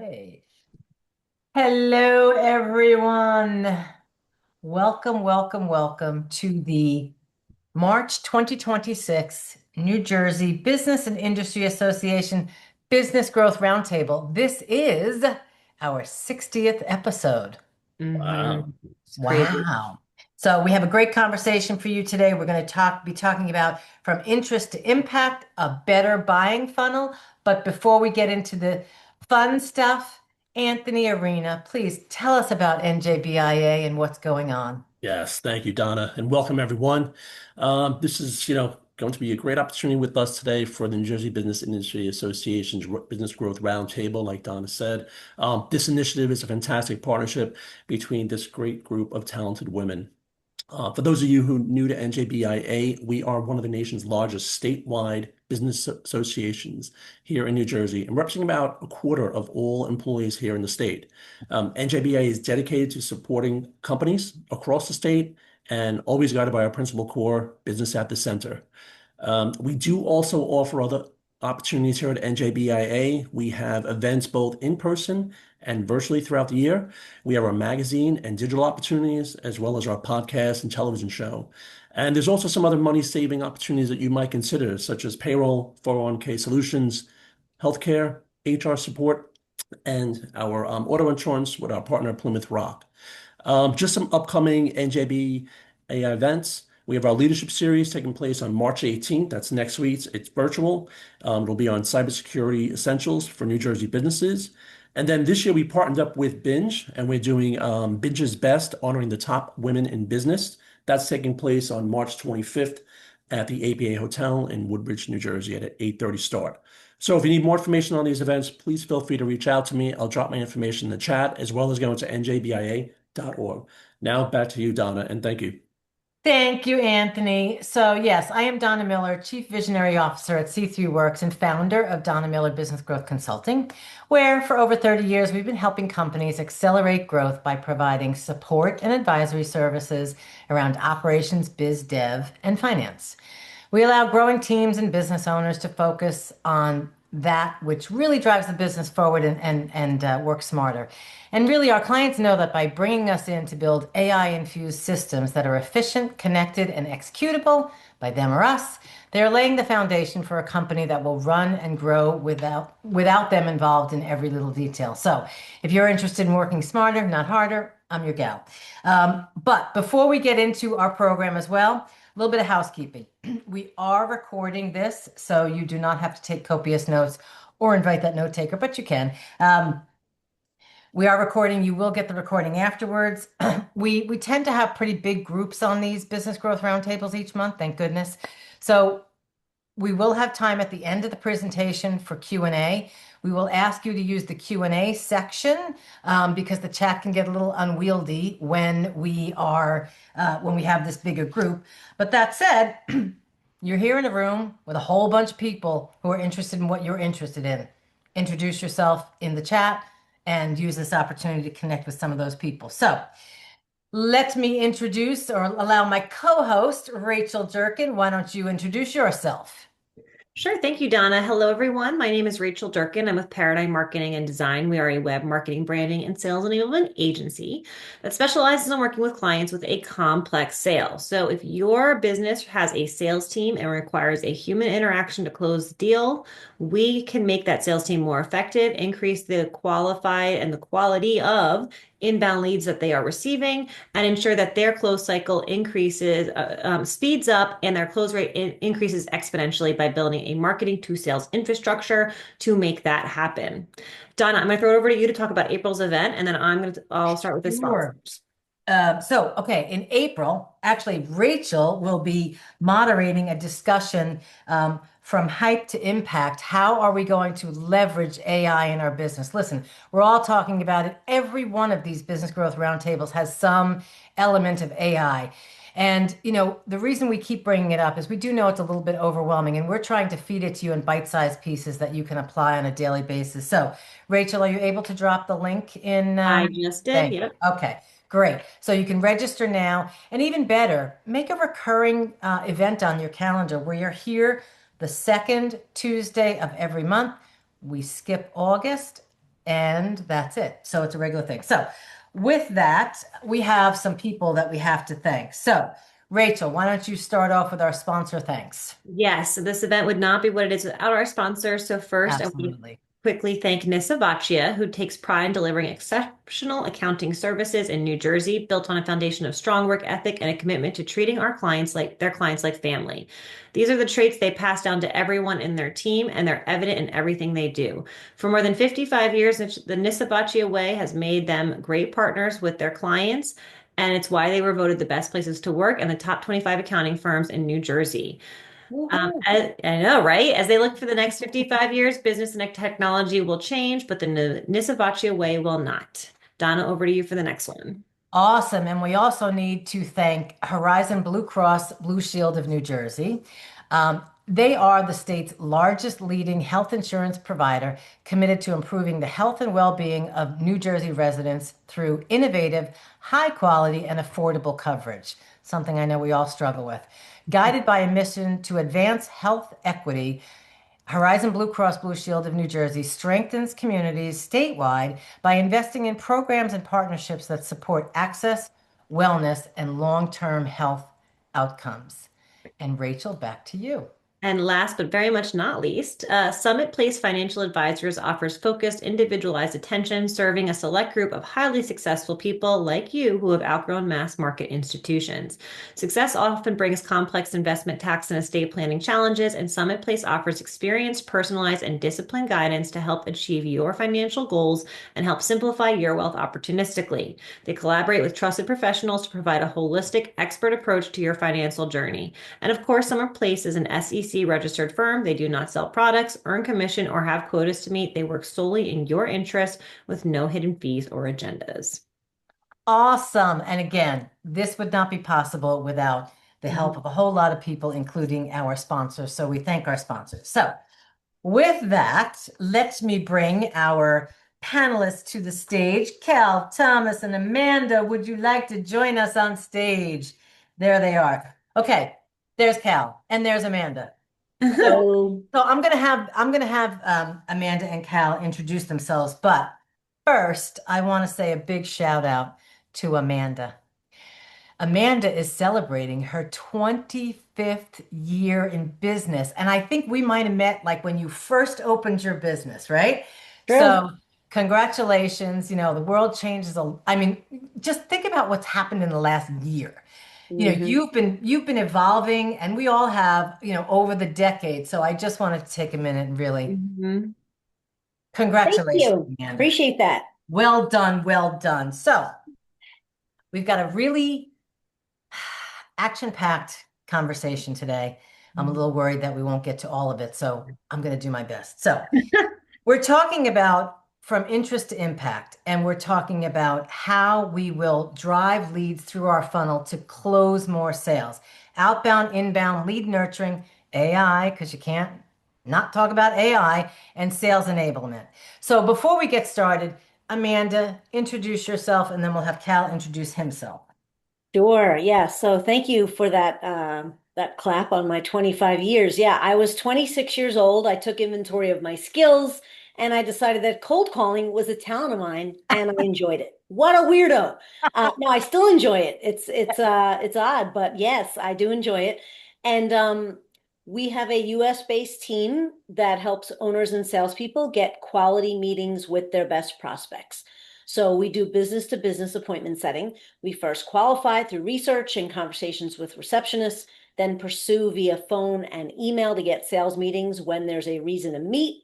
Okay. Hello, everyone. Welcome, welcome, welcome to the March 2026 New Jersey Business and Industry Association Business Growth Roundtable. This is our 60th episode. Wow. It's crazy. Wow. So we have a great conversation for you today. We're going to be talking about from interest to impact, a better buying funnel. But before we get into the fun stuff, Anthony Arena, please tell us about NJBIA and what's going on. Yes, thank you, Donna, and welcome everyone. This is, going to be a great opportunity with us today for the New Jersey Business Industry Association's Business Growth Roundtable, like Donna said. This initiative is a fantastic partnership between this great group of talented women. For those of you who are new to NJBIA, we are one of the nation's largest statewide business associations here in New Jersey and representing about a quarter of all employees here in the state. NJBIA is dedicated to supporting companies across the state and always guided by our principal core, business at the center. We do also offer other opportunities here at NJBIA. We have events both in person and virtually throughout the year. We have our magazine and digital opportunities, as well as our podcast and television show. And there's also some other money-saving opportunities that you might consider, such as payroll, 401k solutions, healthcare, HR support, and our auto insurance with our partner Plymouth Rock. Just some upcoming NJBIA events. We have our leadership series taking place on March 18th. That's next week. It's virtual. It'll be on cybersecurity essentials for New Jersey businesses. And then this year we partnered up with Binge, and we're doing Binge's Best, honoring the top women in business. That's taking place on March 25th at the APA Hotel in Woodbridge, New Jersey at an 8:30 start. So if you need more information on these events, please feel free to reach out to me. I'll drop my information in the chat as well as go to njbia.org. Now back to you, Donna, and thank you. Thank you, Anthony. So, yes, I am Donna Miller, Chief Visionary Officer at C3 Works and founder of Donna Miller Business Growth Consulting, where for over 30 years we've been helping companies accelerate growth by providing support and advisory services around operations, biz dev, and finance. We allow growing teams and business owners to focus on that which really drives the business forward and work smarter. And really, our clients know that by bringing us in to build AI-infused systems that are efficient, connected, and executable by them or us, they're laying the foundation for a company that will run and grow without them involved in every little detail. So if you're interested in working smarter, not harder, I'm your gal. But before we get into our program as well, a little bit of housekeeping. We are recording this, so you do not have to take copious notes or invite that note taker, but you can. We are recording. You will get the recording afterwards. We tend to have pretty big groups on these business growth roundtables each month, thank goodness. So we will have time at the end of the presentation for Q&A. We will ask you to use the Q&A section because the chat can get a little unwieldy when we have this bigger group. But that said, you're here in a room with a whole bunch of people who are interested in what you're interested in. Introduce yourself in the chat and use this opportunity to connect with some of those people. So let me introduce or allow my co-host, Rachel Durkin. Why don't you introduce yourself? Sure. Thank you, Donna. Hello, everyone. My name is Rachel Durkin. I'm with Paradigm Marketing and Design. We are a web marketing, branding, and sales enablement agency that specializes in working with clients with a complex sale. So if your business has a sales team and requires a human interaction to close the deal, we can make that sales team more effective, increase the qualified and the quality of inbound leads that they are receiving, and ensure that their close cycle increases, speeds up, and their close rate increases exponentially by building a marketing to sales infrastructure to make that happen. Donna, I'm going to throw it over to you to talk about April's event, and then I'll start with this. Sure. Okay, in April, actually, Rachel will be moderating a discussion from hype to impact. How are we going to leverage AI in our business? Listen, we're all talking about it. Every one of these business growth roundtables has some element of AI. And, the reason we keep bringing it up is we do know it's a little bit overwhelming, and we're trying to feed it to you in bite-sized pieces that you can apply on a daily basis. So, Rachel, are you able to drop the link in? I just did. Yep. Okay. Great. So you can register now, and even better, make a recurring event on your calendar where you're here the second Tuesday of every month. We skip August and that's it. So it's a regular thing. So with that, we have some people that we have to thank. So Rachel, why don't you start off with our sponsor thanks? Yes, so this event would not be what it is without our sponsors. So first, I want to Absolutely. quickly thank Nissa Vaccia, who takes pride in delivering exceptional accounting services in New Jersey, built on a foundation of strong work ethic and a commitment to treating our clients like their clients like family. These are the traits they pass down to everyone in their team, and they're evident in everything they do. For more than 55 years, the Nissa Vaccia way has made them great partners with their clients, and it's why they were voted the best places to work and the top 25 accounting firms in New Jersey. Woohoo. I know, right? As they look for the next 55 years, business and technology will change, but the Nisavachi way will not. Donna, over to you for the next one. Awesome. And we also need to thank Horizon Blue Cross Blue Shield of New Jersey. They are the state's largest leading health insurance provider committed to improving the health and well-being of New Jersey residents through innovative, high quality, and affordable coverage, something I know we all struggle with. Guided by a mission to advance health equity, Horizon Blue Cross Blue Shield of New Jersey strengthens communities statewide by investing in programs and partnerships that support access, wellness, and long-term health outcomes. And Rachel, back to you. And last but very much not least, Summit Place Financial Advisors offers focused, individualized attention, serving a select group of highly successful people like you who have outgrown mass market institutions. Success often brings complex investment, tax, and estate planning challenges, and Summit Place offers experienced, personalized, and disciplined guidance to help achieve your financial goals and help simplify your wealth opportunistically. They collaborate with trusted professionals to provide a holistic, expert approach to your financial journey. And of course, Summer Place is an SEC registered firm. They do not sell products, earn commission, or have quotas to meet. They work solely in your interest with no hidden fees or agendas. Awesome. And again, this would not be possible without the help of a whole lot of people, including our sponsors. So we thank our sponsors. So with that, let me bring our panelists to the stage. Cal, Thomas, and Amanda, would you like to join us on stage? There they are. Okay, there's Cal and there's Amanda. So, So, so I'm gonna have Amanda and Cal introduce themselves, but first I want to say a big shout out to Amanda. Amanda is celebrating her 25th year in business. And I think we might have met like when you first opened your business, right? true. So congratulations. You know, the world changes. I mean, just think about what's happened in the last year. You know, Hmm. you've been evolving and we all have, you know, over the decades. So I just wanted to take a minute and really Mhm. Thank congratulations, you. Amanda. Appreciate that. Well done, well done. So we've got a really action-packed conversation today. I'm a little worried that we won't get to all of it, so I'm going to do my best. So, we're talking about from interest to impact, and we're talking about how we will drive leads through our funnel to close more sales. Outbound, inbound, lead nurturing, AI, because you can't not talk about AI, and sales enablement. So, before we get started, Amanda, introduce yourself, and then we'll have Cal introduce himself. Sure. Yeah. So thank you for that clap on my 25 years. Yeah, I was 26 years old. I took inventory of my skills and I decided that cold calling was a talent of mine and I enjoyed it. What a weirdo. No, I still enjoy it. It's odd, but yes, I do enjoy it. And we have a US based team that helps owners and salespeople get quality meetings with their best prospects. So we do business to business appointment setting. We first qualify through research and conversations with receptionists, then pursue via phone and email to get sales meetings when there's a reason to meet.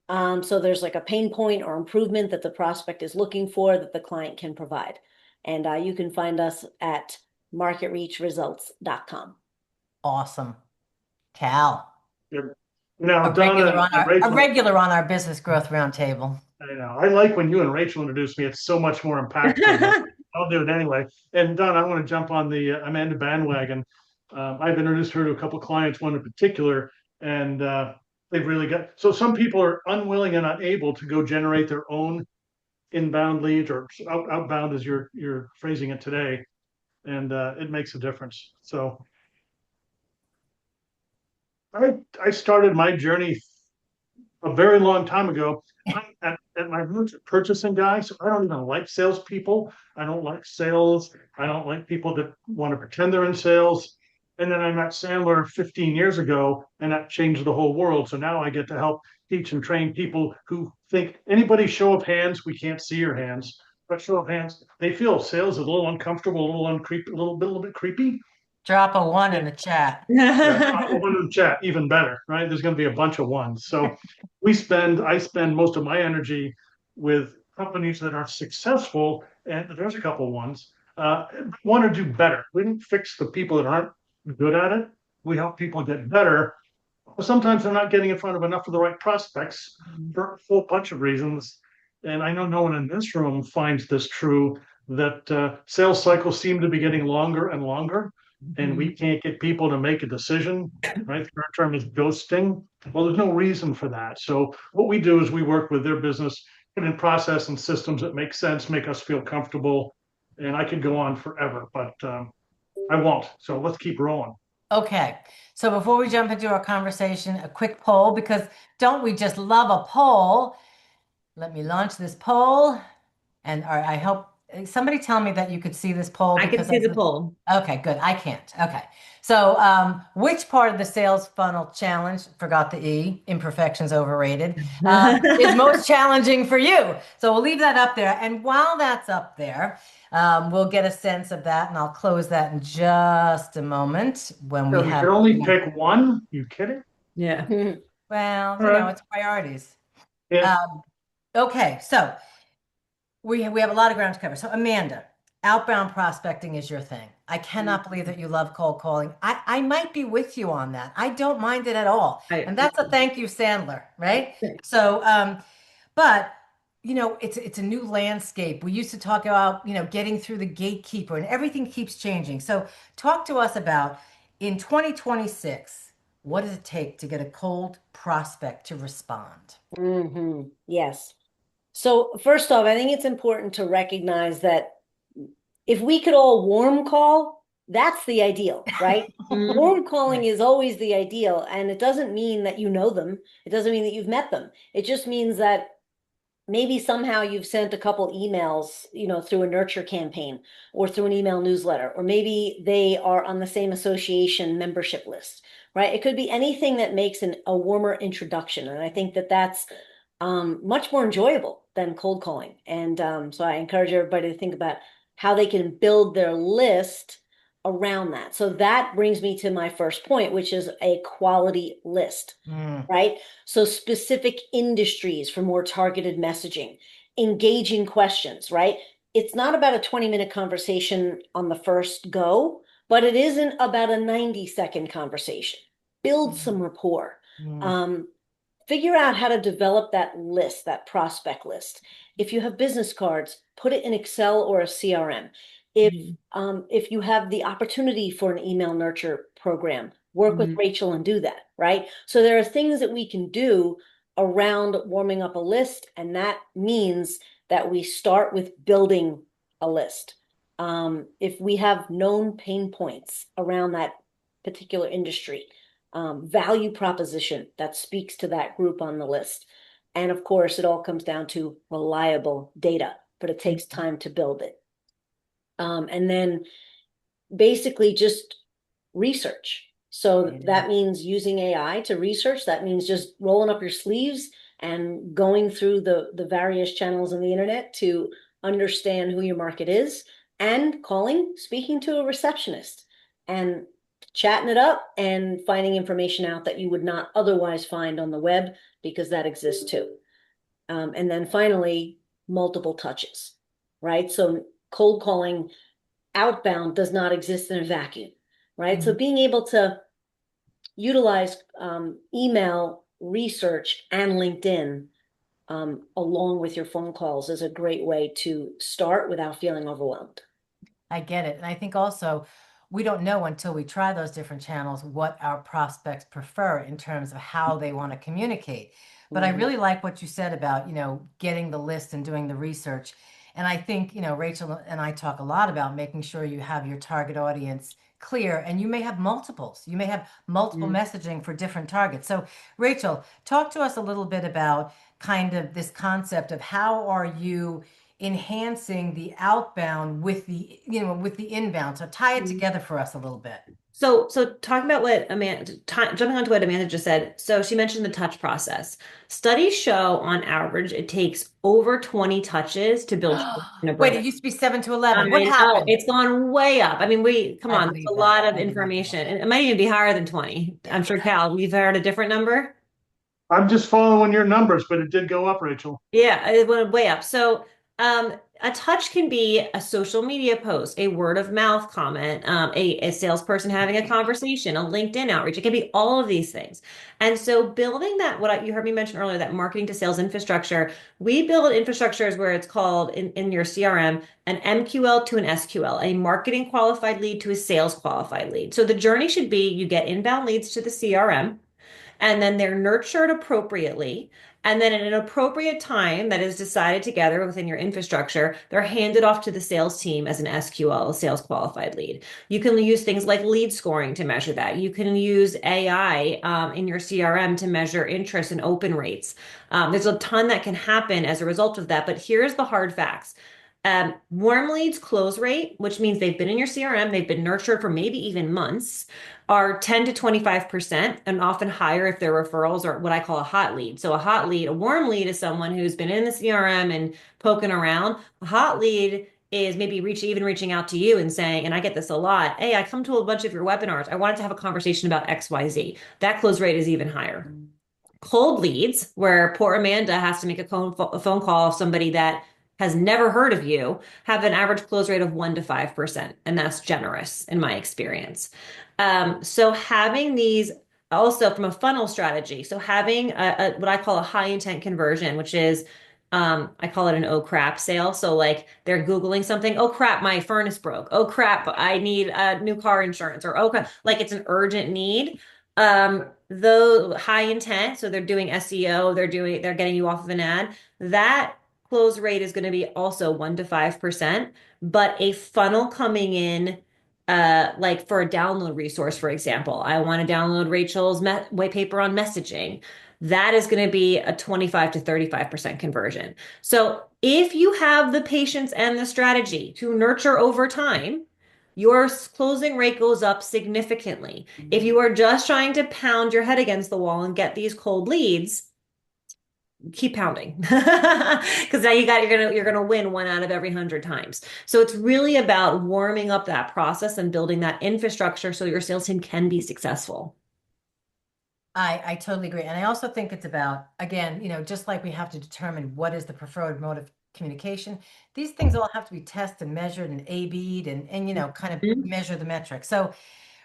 So there's like a pain point or improvement that the prospect is looking for that the client can provide. And you can find us at marketreachresults.com. Awesome. Cal, Yep. Now, Donna and a Rachel, regular on our Business Growth Roundtable. I know I like when you and Rachel introduce me. It's so much more impactful, but I'll do it anyway. And Donna, I want to jump on the Amanda bandwagon. I've introduced her to a couple clients, one in particular, and they've really got. So some people are unwilling and unable to go generate their own inbound leads or outbound, as you're phrasing it today, and it makes a difference. So I started my journey a very long time ago. At my roots, a purchasing guy, so I don't even like salespeople. I don't like sales. I don't like people that want to pretend they're in sales. And then I met Sandler 15 years ago, and that changed the whole world. So now I get to help teach and train people who think anybody show of hands, we can't see your hands, but show of hands, they feel sales is a little uncomfortable, a little uncreepy, a little bit creepy. Drop a one in And the chat. yeah, one in the chat, even better, right? There's going to be a bunch of ones. So I spend most of my energy with companies that are successful, and there's a couple ones, want to do better. We don't fix the people that aren't good at it. We help people get better. Sometimes they're not getting in front of enough of the right prospects for a whole bunch of reasons. And I know no one in this room finds this true, that sales cycles seem to be getting longer and longer, and we can't get people to make a decision, right? The current term is ghosting. Well, there's no reason for that. So what we do is we work with their business, put in process and systems that make sense, make us feel comfortable. And I could go on forever, but I won't. So let's keep rolling. Okay, so before we jump into our conversation, a quick poll, because don't we just love a poll? Let me launch this poll. And I hope somebody tell me that you could see this poll. I can because see the poll. Okay, good. I can't. Okay. So, which part of the sales funnel challenge, forgot the E, imperfections overrated, is most challenging for you? So we'll leave that up there. And while that's up there, we'll get a sense of that, and I'll close that in just a moment when So we you have. can only pick one? You kidding? Yeah. Well, All right. it's priorities. Yeah. Okay, so we have a lot of ground to cover. So Amanda, outbound prospecting is your thing. I cannot believe that you love cold calling. I might be with you on that. I don't mind it at all. And that's a thank you, Sandler, right? So, but it's a new landscape. We used to talk about, getting through the gatekeeper, and everything keeps changing. So talk to us about in 2026, what does it take to get a cold prospect to respond? Yes. So first off, I think it's important to recognize that if we could all warm call, that's the ideal, right? Warm calling is always the ideal, and it doesn't mean that you know them. It doesn't mean that you've met them. It just means that maybe somehow you've sent a couple emails, through a nurture campaign or through an email newsletter, or maybe they are on the same association membership list, right? It could be anything that makes a warmer introduction. And I think that that's much more enjoyable than cold calling. And so I encourage everybody to think about how they can build their list around that. So that brings me to my first point, which is a quality list, right? So specific industries for more targeted messaging, engaging questions, right? It's not about a 20-minute conversation on the first go, but it isn't about a 90-second conversation. Build some rapport. Figure out how to develop that list, that prospect list. If you have business cards, put it in Excel or a CRM. If you have the opportunity for an email nurture program, work with Rachel and do that, right? So there are things that we can do around warming up a list, and that means that we start with building a list. If we have known pain points around that particular industry, value proposition that speaks to that group on the list. And of course, it all comes down to reliable data, but it takes time to build it. And then basically just research. So that means using AI to research. That means just rolling up your sleeves and going through the various channels on the internet to understand who your market is, and speaking to a receptionist and chatting it up and finding information out that you would not otherwise find on the web, because that exists too. And then finally, multiple touches, right? So cold calling outbound does not exist in a vacuum, right? So being able to utilize email research and LinkedIn along with your phone calls is a great way to start without feeling overwhelmed. I get it. And I think also we don't know until we try those different channels what our prospects prefer in terms of how they want to communicate. But I really like what you said about, getting the list and doing the research. And I think, Rachel and I talk a lot about making sure you have your target audience clear, and you may have multiples. You may have multiple messaging for different targets. So, Rachel, talk to us a little bit about kind of this concept of how are you enhancing the outbound with the, with the inbound. So tie it together for us a little bit. So talking about what jumping onto what Amanda just said. So she mentioned the touch process. Studies show on average it takes over 20 touches to build trust in a Wait, brand. it used to be 7 to 11. What I know happened? it's gone way up. I mean, come I on, it's a believe that. lot of I believe information. that. And it might even be higher than 20. I'm sure, Cal, you've heard a different number. I'm just following your numbers, but it did go up, Rachel. Yeah, it went way up. So, a touch can be a social media post, a word of mouth comment, a salesperson having a conversation, a LinkedIn outreach. It can be all of these things. And so, building that, you heard me mention earlier, that marketing to sales infrastructure, we build infrastructures where it's called in your CRM an MQL to an SQL, a marketing qualified lead to a sales qualified lead. So, the journey should be you get inbound leads to the CRM, and then they're nurtured appropriately. And then at an appropriate time that is decided together within your infrastructure, they're handed off to the sales team as an SQL, a sales qualified lead. You can use things like lead scoring to measure that. You can use AI in your CRM to measure interest and open rates. There's a ton that can happen as a result of that. But here's the hard facts. Warm leads close rate, which means they've been in your CRM, they've been nurtured for maybe even months, are 10 to 25% and often higher if they're referrals or what I call a hot lead. So a warm lead is someone who's been in the CRM and poking around. A hot lead is maybe reaching out to you and saying, and I get this a lot, hey, I come to a bunch of your webinars. I wanted to have a conversation about XYZ. That close rate is even higher. Cold leads, where poor Amanda has to make a phone call of somebody that has never heard of you, have an average close rate of 1 to 5%. And that's generous in my experience. So having these also from a funnel strategy, so having what I call a high intent conversion, which is I call it an oh crap sale. So like they're Googling something, oh crap, my furnace broke. Oh crap, I need new car insurance, or oh crap, like it's an urgent need. Though high intent, so they're doing SEO, they're getting you off of an ad. That close rate is going to be also 1 to 5%, but a funnel coming in like for a download resource, for example, I want to download Rachel's white paper on messaging. That is going to be a 25 to 35% conversion. So if you have the patience and the strategy to nurture over time, your closing rate goes up significantly. If you are just trying to pound your head against the wall and get these cold leads, keep pounding because now you're gonna win 1 out of every 100 times. So it's really about warming up that process and building that infrastructure so your sales team can be successful. I totally agree. And I also think it's about, again, just like we have to determine what is the preferred mode of communication, these things all have to be tested and measured and A-B'd and kind of measure the metrics. So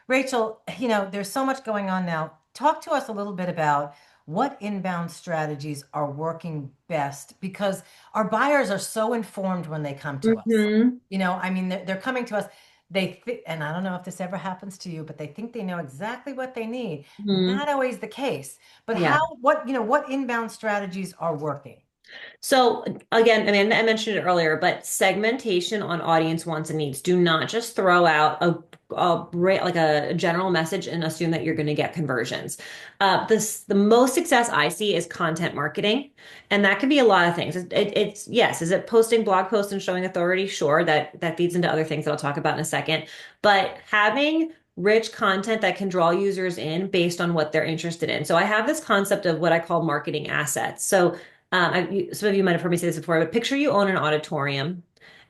Rachel, there's so much going on now. Talk to us a little bit about what inbound strategies are working best, because our buyers are so informed when they come to us. I mean, they're coming to us. They think, and I don't know if this ever happens to you, but they think they know exactly what they need. Not always the case. But Yeah. what inbound strategies are working? So again, I mean, I mentioned it earlier, but segmentation on audience wants and needs. Do not just throw out like a general message and assume that you're going to get conversions. The most success I see is content marketing, and that can be a lot of things. It's yes, is it posting blog posts and showing authority? Sure, that feeds into other things that I'll talk about in a second. But having rich content that can draw users in based on what they're interested in. So I have this concept of what I call marketing assets. So some of you might have heard me say this before, but picture you own an auditorium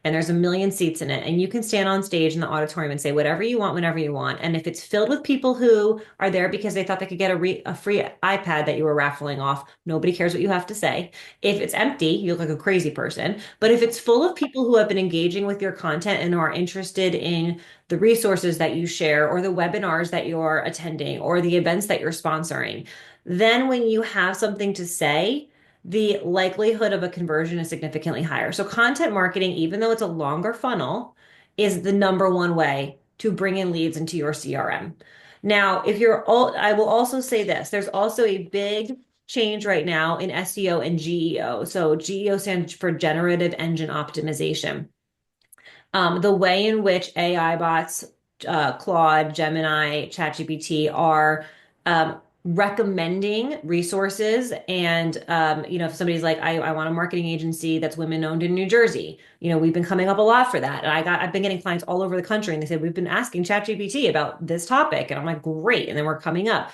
and there's a million seats in it, and you can stand on stage in the auditorium and say whatever you want, whenever you want. And if it's filled with people who are there because they thought they could get a free iPad that you were raffling off, nobody cares what you have to say. If it's empty, you look like a crazy person. But if it's full of people who have been engaging with your content and are interested in the resources that you share, or the webinars that you're attending, or the events that you're sponsoring, then when you have something to say, the likelihood of a conversion is significantly higher. So content marketing, even though it's a longer funnel, is the number one way to bring in leads into your CRM. Now, I will also say this, there's also a big change right now in SEO and GEO. So GEO stands for generative engine optimization. The way in which AI bots Claude, Gemini, ChatGPT are recommending resources. And, if somebody's like, I want a marketing agency that's women owned in New Jersey, we've been coming up a lot for that. And I've been getting clients all over the country and they said, we've been asking ChatGPT about this topic. And I'm like, great. And then we're coming up.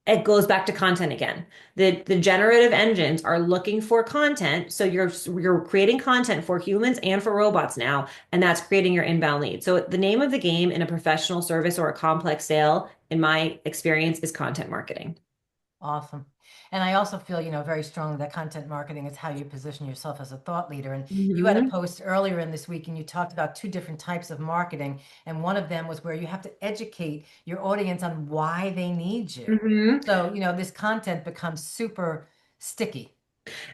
It goes back to content again. The generative engines are looking for content. So you're creating content for humans and for robots now, and that's creating your inbound lead. So the name of the game in a professional service or a complex sale, in my experience, is content marketing. Awesome. And I also feel, very strongly that content marketing is how you position yourself as a thought leader. And you had a Mhm. post earlier in this week and you talked about two different types of marketing. And one of them was where you have to educate your audience on why they need you. Mhm. So, this content becomes super sticky.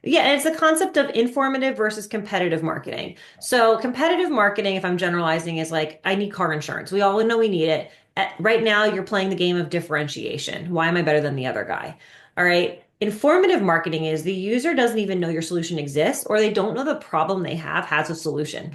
Yeah, and it's the concept of informative versus competitive marketing. So, competitive marketing, if I'm generalizing, is like, I need car insurance. We all know we need it. Right now, you're playing the game of differentiation. Why am I better than the other guy? All right. Informative marketing is the user doesn't even know your solution exists, or they don't know the problem they have has a solution.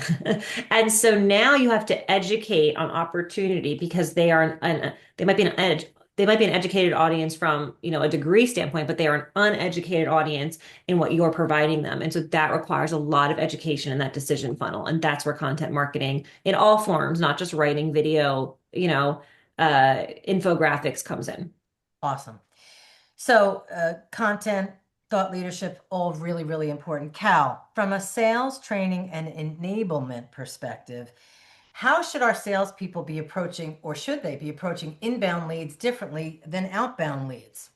And so now you have to educate on opportunity because they might be an edge. They might be an educated audience from, a degree standpoint, but they are an uneducated audience in what you're providing them. And so that requires a lot of education in that decision funnel. And that's where content marketing in all forms, not just writing, video, infographics comes in. Awesome. So, content, thought leadership, all really, really important. Cal, from a sales training and enablement perspective, how should our salespeople be approaching, or should they be approaching inbound leads differently than outbound leads?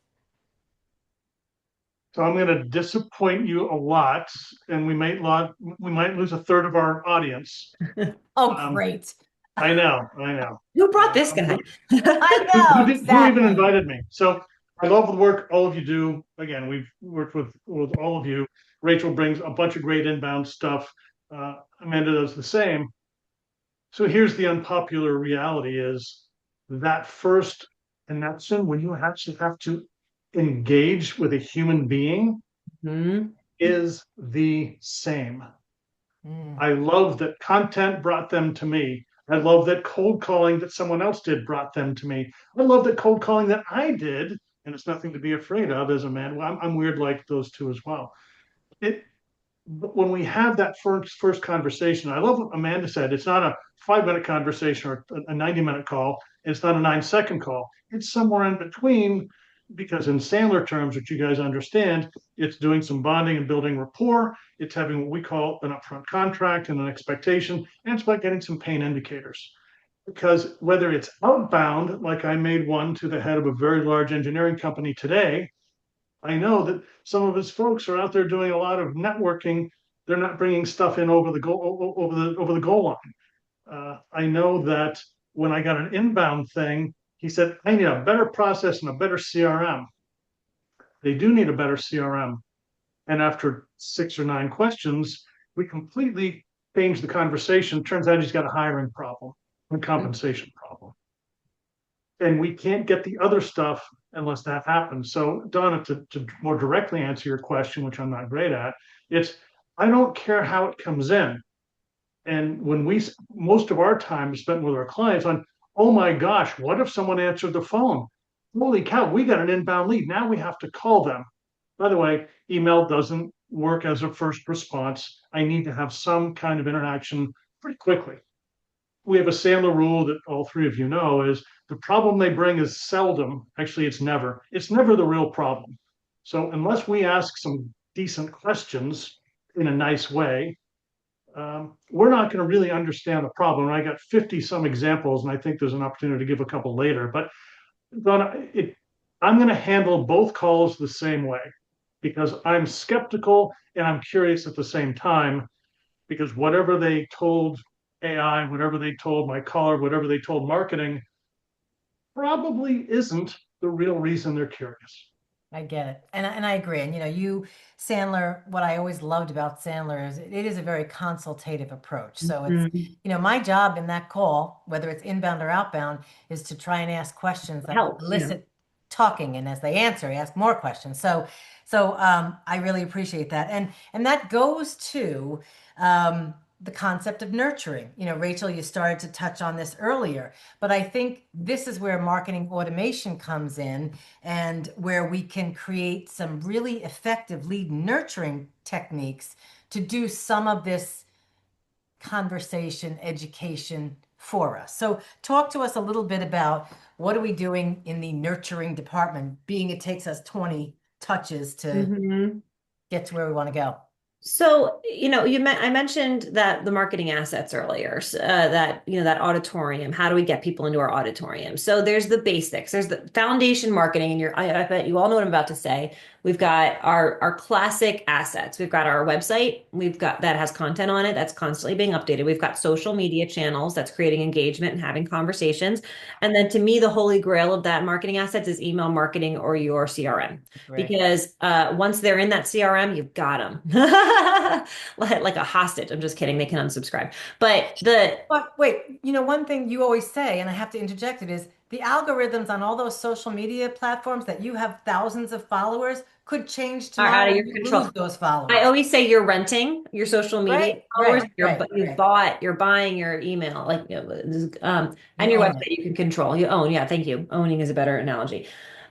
So I'm going to disappoint you a lot, and we might lose a third of our audience. Oh, Um, great. I know. Who brought this guy? I Who know, did, who even exactly. invited me? So I love the work all of you do. Again, we've worked with all of you. Rachel brings a bunch of great inbound stuff. Amanda does the same. So here's the unpopular reality: is that first connection when you actually have to engage with a human being Hmm. is the same. Mm, I love that content brought them to me. I love that cold calling that someone else did brought them to me. I love that cold calling that I did, and it's nothing to be afraid of as a man. Well, I'm weird like those two as well. It But when we have that first conversation, I love what Amanda said. It's not a 5 minute conversation or a 90-minute call. It's not a 9 second call. It's somewhere in between, because in Sandler terms, which you guys understand, it's doing some bonding and building rapport. It's having what we call an upfront contract and an expectation, and it's about getting some pain indicators. Because whether it's outbound, like I made one to the head of a very large engineering company today, I know that some of his folks are out there doing a lot of networking. They're not bringing stuff in over the goal line. I know that when I got an inbound thing, he said, I need a better process and a better CRM. They do need a better CRM. And after 6 or 9 questions, we completely changed the conversation. Turns out he's got a hiring problem and compensation problem. And we can't get the other stuff unless that happens. So, Donna, to more directly answer your question, which I'm not great at, it's I don't care how it comes in. And when most of our time is spent with our clients on, oh my gosh, what if someone answered the phone? Holy cow, we got an inbound lead. Now we have to call them. By the way, email doesn't work as a first response. I need to have some kind of interaction pretty quickly. We have a Sandler rule that all three of you know is the problem they bring is seldom, actually, it's never the real problem. So unless we ask some decent questions in a nice way, we're not going to really understand the problem. And I got 50 some examples, and I think there's an opportunity to give a couple later. But I'm going to handle both calls the same way because I'm skeptical and I'm curious at the same time, because whatever they told AI, whatever they told my caller, whatever they told marketing, probably isn't the real reason they're curious. I get it. And I agree. And Sandler, what I always loved about Sandler is it is a very consultative approach. So it's, Mhm. my job in that call, whether it's inbound or outbound, is to try and ask questions that Help, elicit talking. And as they answer, ask more questions. So I really appreciate that. And that goes to the concept of nurturing. Rachel, you started to touch on this earlier, but I think this is where marketing automation comes in and where we can create some really effective lead nurturing techniques to do some of this conversation education for us. So talk to us a little bit about what are we doing in the nurturing department, being it takes us 20 touches to get to where we want to go. So, I mentioned that the marketing assets earlier, that auditorium, how do we get people into our auditorium? So there's the basics, there's the foundation marketing, and I bet you all know what I'm about to say. We've got our classic assets. We've got our website, that has content on it that's constantly being updated. We've got social media channels that's creating engagement and having conversations. And then to me, the holy grail of that marketing assets is email marketing or your CRM. Great. Because once they're in that CRM, you've got them. Like a hostage. I'm just kidding. They can unsubscribe. But wait, one thing you always say, and I have to interject it, is the algorithms on all those social media platforms that you have thousands of followers could change are tomorrow out of and your you control. lose those followers. I always say you're renting your social media followers. You're buying your email, and your website you can control. You own. Yeah, thank you. Owning is a better analogy.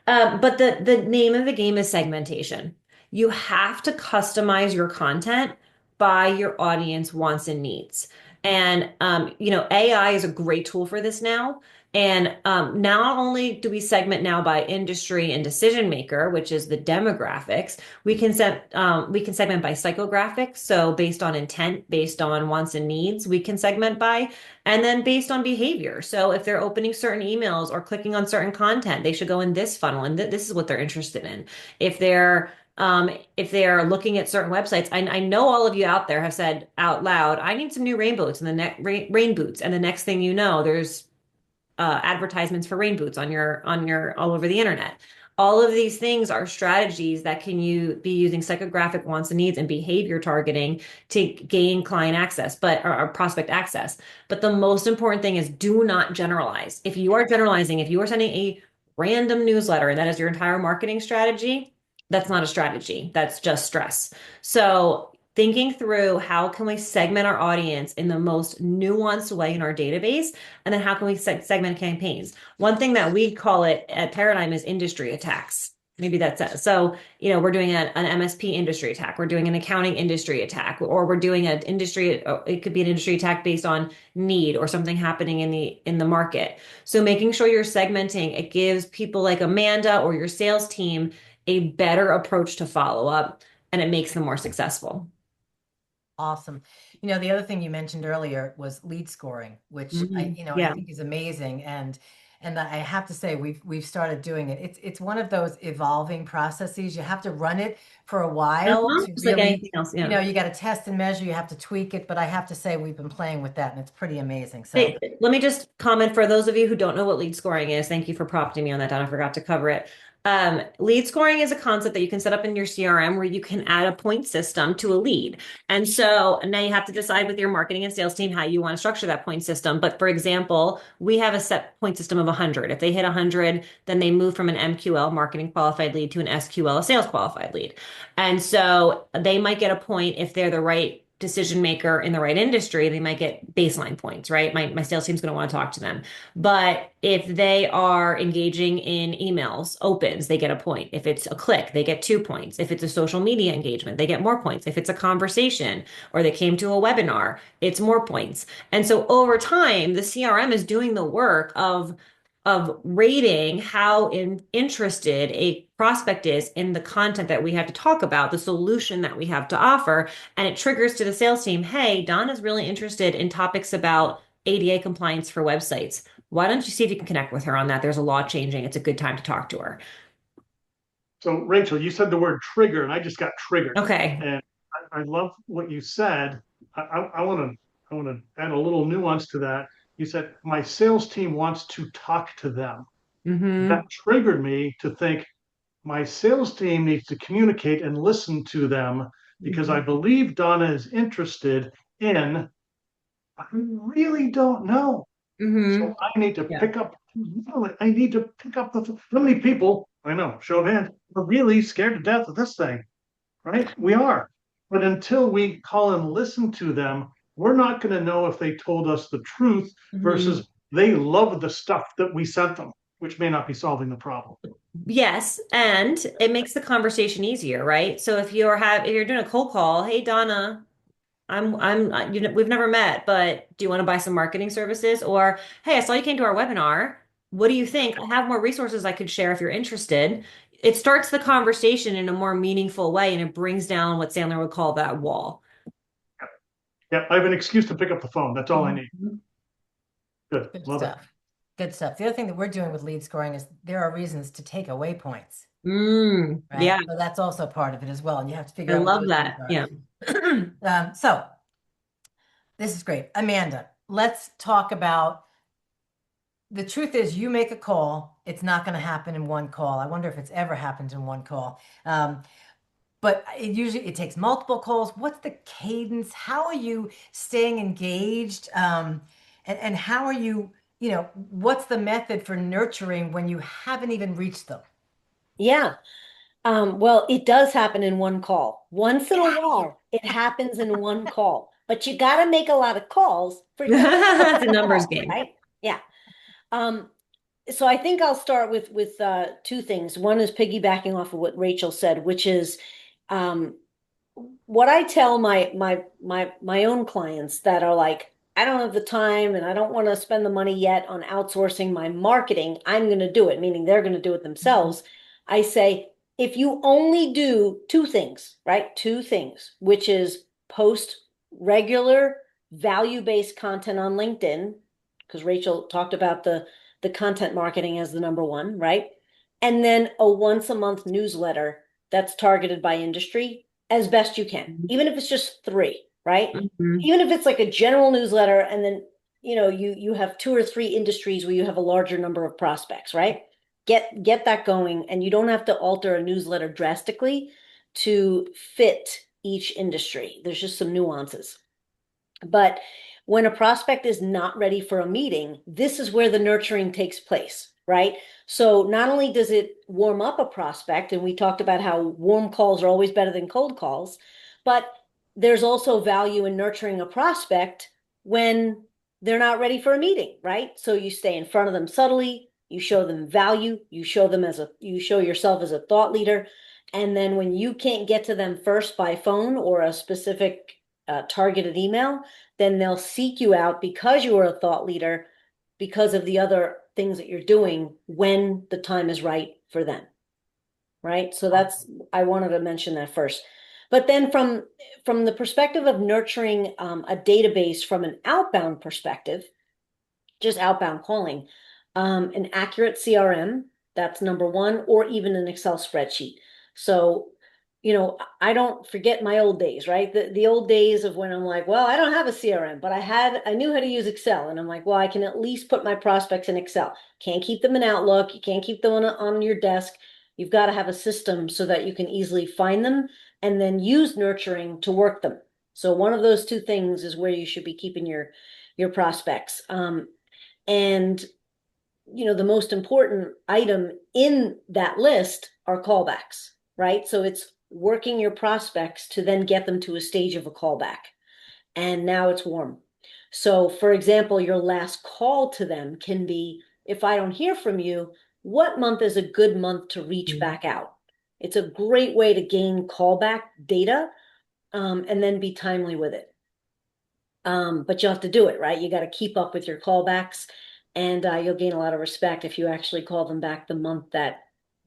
But the name of the game is segmentation. You have to customize your content by your audience wants and needs. And AI is a great tool for this now. And not only do we segment now by industry and decision maker, which is the demographics, we can segment by psychographics. So based on intent, based on wants and needs, we can segment by, and then based on behavior. So if they're opening certain emails or clicking on certain content, they should go in this funnel, and this is what they're interested in. If they're looking at certain websites, I know all of you out there have said out loud, I need some new rain boots, and rain boots, and the next thing you know, there's advertisements for rain boots on your all over the internet. All of these things are strategies that can you be using psychographic wants and needs and behavior targeting to gain client access, or prospect access. But the most important thing is do not generalize. If you are generalizing, if you are sending a random newsletter and that is your entire marketing strategy, that's not a strategy. That's just stress. So thinking through how can we segment our audience in the most nuanced way in our database, and then how can we segment campaigns? One thing that we call it at Paradigm is industry attacks. Maybe that's it. So, we're doing an MSP industry attack. We're doing an accounting industry attack, or we're doing an industry, it could be an industry attack based on need or something happening in the market. So making sure you're segmenting, it gives people like Amanda or your sales team a better approach to follow up, and it makes them more successful. Awesome. The other thing you mentioned earlier was lead scoring, which I think is amazing. And I have to say, we've started doing it. It's one of those evolving processes. You have to run it for a while to Just really, like anything else. Yeah. you got to test and measure, you have to tweak it. But I have to say, we've been playing with that, and it's pretty amazing. So Hey, let me just comment for those of you who don't know what lead scoring is. Thank you for prompting me on that, Don. I forgot to cover it. Lead scoring is a concept that you can set up in your CRM where you can add a point system to a lead. And so now you have to decide with your marketing and sales team how you want to structure that point system. But for example, we have a set point system of 100. If they hit 100, then they move from an MQL, marketing qualified lead, to an SQL, a sales qualified lead. And so they might get a point if they're the right decision maker in the right industry. They might get baseline points, right? My sales team's going to want to talk to them. But if they are engaging in emails, opens, they get a point. If it's a click, they get 2 points. If it's a social media engagement, they get more points. If it's a conversation or they came to a webinar, it's more points. And so over time, the CRM is doing the work of rating how interested a prospect is in the content that we have to talk about, the solution that we have to offer. And it triggers to the sales team, hey, Donna's really interested in topics about ADA compliance for websites. Why don't you see if you can connect with her on that? There's a law changing. It's a good time to talk to her. So Rachel, you said the word trigger, and I just got triggered. Okay. And I love what you said. I want to add a little nuance to that. You said my sales team wants to talk to them. That triggered me to think my sales team needs to communicate and listen to them, because I believe Donna is interested in, I really don't know. So I need to pick up. I need to pick up how many people I know, show of hands, are really scared to death of this thing, right? We are. But until we call and listen to them, we're not going to know if they told us the truth Mhm. versus they love the stuff that we sent them, which may not be solving the problem. Yes, and it makes the conversation easier, right? So if you're doing a cold call, hey Donna, we've never met, but do you want to buy some marketing services? Or hey, I saw you came to our webinar. What do you think? I have more resources I could share if you're interested. It starts the conversation in a more meaningful way, and it brings down what Sandler would call that wall. Yeah, I have an excuse to pick up the phone. That's all I need. Mhm. Good. Good Love it. stuff. Good stuff. The other thing that we're doing with lead scoring is there are reasons to take away points, Mm, right? yeah, So that's also part of it as well. And you have to figure I out what love those things that. Yeah. are. So this is great. Amanda, let's talk about the truth is you make a call. It's not going to happen in one call. I wonder if it's ever happened in one call. But it takes multiple calls. What's the cadence? How are you staying engaged? And how are you, what's the method for nurturing when you haven't even reached them? Yeah. Well, it does happen in one call. Once in a while, it happens in one call, but you got to make a lot of calls for it to be It's a numbers call, game. right? Yeah. Um, so I think I'll start with two things. One is piggybacking off of what Rachel said, which is um, what I tell my own clients that are like, I don't have the time and I don't want to spend the money yet on outsourcing my marketing. I'm going to do it, meaning they're going to do it themselves. I say, if you only do two things, right? Two things, which is post regular value-based content on LinkedIn, because Rachel talked about the content marketing as the number one, right? And then a once a month newsletter that's targeted by industry as best you can, even if it's just three, right? Mhm. Even if it's like a general newsletter and then you have two or three industries where you have a larger number of prospects, right? Get that going, and you don't have to alter a newsletter drastically to fit each industry. There's just some nuances. But when a prospect is not ready for a meeting, this is where the nurturing takes place, right? So not only does it warm up a prospect, and we talked about how warm calls are always better than cold calls, but there's also value in nurturing a prospect when they're not ready for a meeting, right? So you stay in front of them subtly, you show them value, you show yourself as a thought leader. And then when you can't get to them first by phone or a specific targeted email, then they'll seek you out because you are a thought leader, because of the other things that you're doing when the time is right for them. Right. So I wanted to mention that first. But then from the perspective of nurturing a database from an outbound perspective, just outbound calling, an accurate CRM, that's number one, or even an Excel spreadsheet. So, I don't forget my old days, right? The old days of when I'm like, well, I don't have a CRM, but I knew how to use Excel. And I'm like, well, I can at least put my prospects in Excel. Can't keep them in Outlook. You can't keep them on your desk. You've got to have a system so that you can easily find them and then use nurturing to work them. So one of those two things is where you should be keeping your prospects. And the most important item in that list are callbacks, right? So it's working your prospects to then get them to a stage of a callback. And now it's warm. So, for example, your last call to them can be, if I don't hear from you, what month is a good month to reach back out? It's a great way to gain callback data, and then be timely with it. But you'll have to do it, right? You got to keep up with your callbacks, and you'll gain a lot of respect if you actually call them back the month that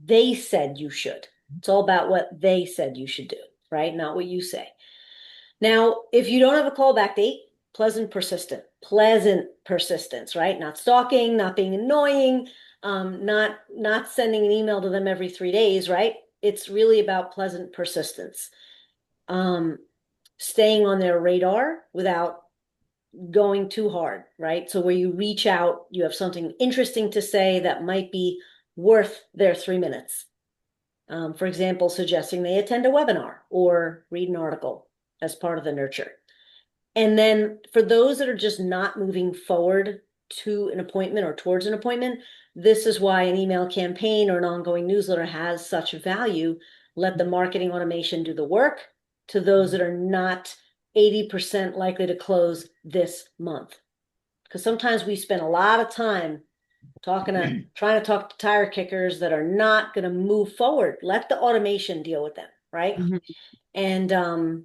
they said you should. It's all about what they said you should do, right? Not what you say. Now, if you don't have a callback date, pleasant persistence, right? Not stalking, not being annoying, not sending an email to them every 3 days, right? It's really about pleasant persistence. Staying on their radar without going too hard, right? So where you reach out, you have something interesting to say that might be worth their 3 minutes. For example, suggesting they attend a webinar or read an article as part of the nurture. And then for those that are just not moving forward to an appointment or towards an appointment, this is why an email campaign or an ongoing newsletter has such value. Let the marketing automation do the work. To those that are not 80% likely to close this month. Because sometimes we spend a lot of time trying to talk to tire kickers that are not going to move forward. Let the automation deal with them, right? Mhm. And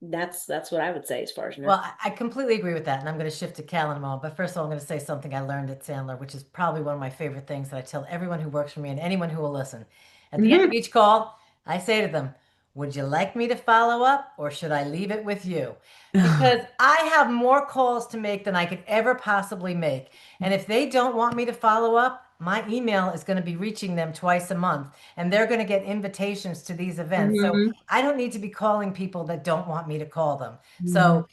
that's what I would say as far as Well, I completely agree with that, and I'm going to shift to Cal in a moment. But first of all, I'm going to say something I learned at Sandler, which is probably one of my favorite things that I tell everyone who works for me and anyone who will listen. At the end of each call, I say to them, "Would you like me to follow up, or should I leave it with you?" Because I have more calls to make than I could ever possibly make. And if they don't want me to follow up, my email is going to be reaching them twice a month, and they're going to get invitations to these events. So Mhm. I don't need to be calling people that don't want me to call them. Mhm. So,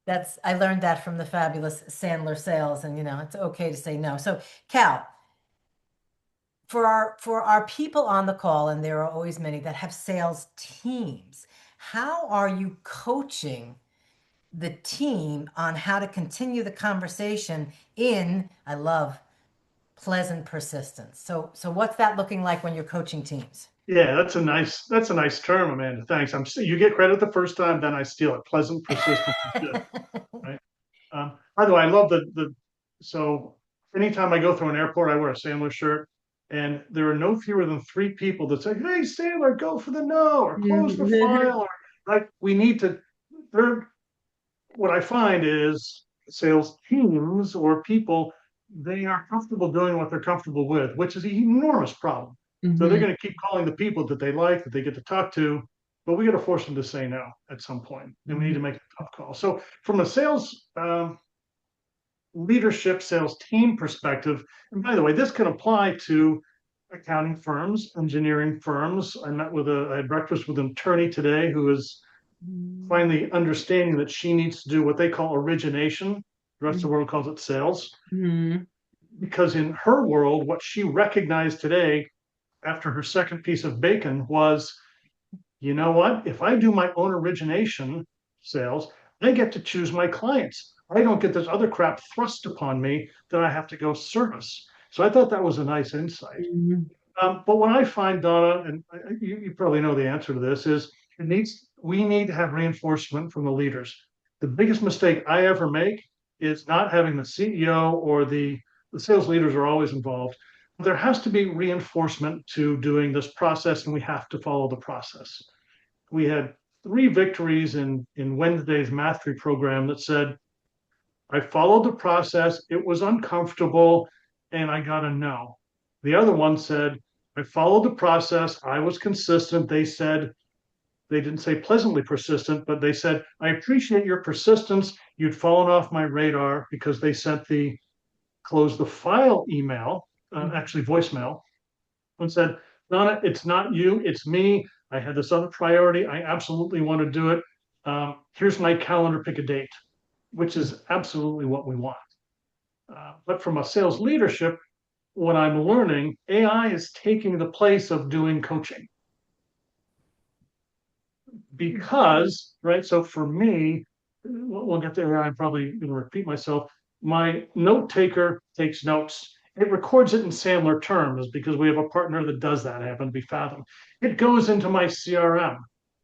that's I learned that from the fabulous Sandler sales, and it's okay to say no. So, Cal, for our people on the call, and there are always many that have sales teams, how are you coaching the team on how to continue the conversation in, I love, pleasant persistence? So what's that looking like when you're coaching teams? Yeah, that's a nice term, Amanda. Thanks. You get credit the first time, then I steal it. Pleasant persistence is good, right? By the way, I love so anytime I go through an airport, I wear a Sandler shirt, and there are no fewer than three people that say, "Hey, Sandler, go for the no," or "Close the file," or like we need to. They're what I find is sales teams or people, they are comfortable doing what they're comfortable with, which is an enormous problem. So they're Mhm. going to keep calling the people that they like, that they get to talk to, but we got to force them to say no at some point, and we need to make a tough call. So from a sales leadership, sales team perspective, and by the way, this can apply to accounting firms, engineering firms. I had breakfast with an attorney today who is finally understanding that she needs to do what they call origination. The rest of the world calls it sales. Mhm. Because in her world, what she recognized today after her second piece of bacon was, you know what? If I do my own origination sales, I get to choose my clients. I don't get this other crap thrust upon me that I have to go service. So I thought that was a nice insight. Mhm. But what I find, Donna, and you probably know the answer to this, is we need to have reinforcement from the leaders. The biggest mistake I ever make is not having the CEO or the sales leaders are always involved. There has to be reinforcement to doing this process, and we have to follow the process. We had three victories in Wednesday's mastery program that said, I followed the process. It was uncomfortable and I got a no. The other one said, I followed the process. I was consistent. They didn't say pleasantly persistent, but they said, I appreciate your persistence. You'd fallen off my radar because they sent the close the file email, actually voicemail, and said, Donna, it's not you, it's me. I had this other priority. I absolutely want to do it. Here's my calendar, pick a date, which is absolutely what we want. But from a sales leadership, what I'm learning, AI is taking the place of doing coaching because, right? So for me, we'll get to AI. I'm probably going to repeat myself. My note taker takes notes. It records it in Sandler terms because we have a partner that does that. I happen to be Fathom. It goes into my CRM.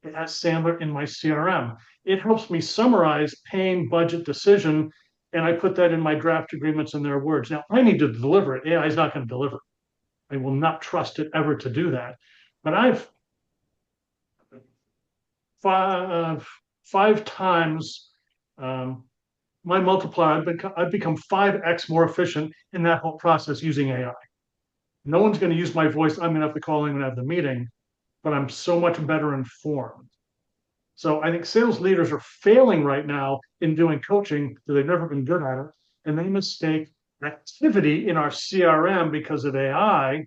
It has Sandler in my CRM. It helps me summarize pain, budget, decision, and I put that in my draft agreements in their words. Now I need to deliver it. AI is not going to deliver. I will not trust it ever to do that. But I've five times um, my multiplier. I've become 5x more efficient in that whole process using AI. No one's going to use my voice. I'm going to have to call in and have the meeting, but I'm so much better informed. So I think sales leaders are failing right now in doing coaching because they've never been good at it. And they mistake activity in our CRM because of AI.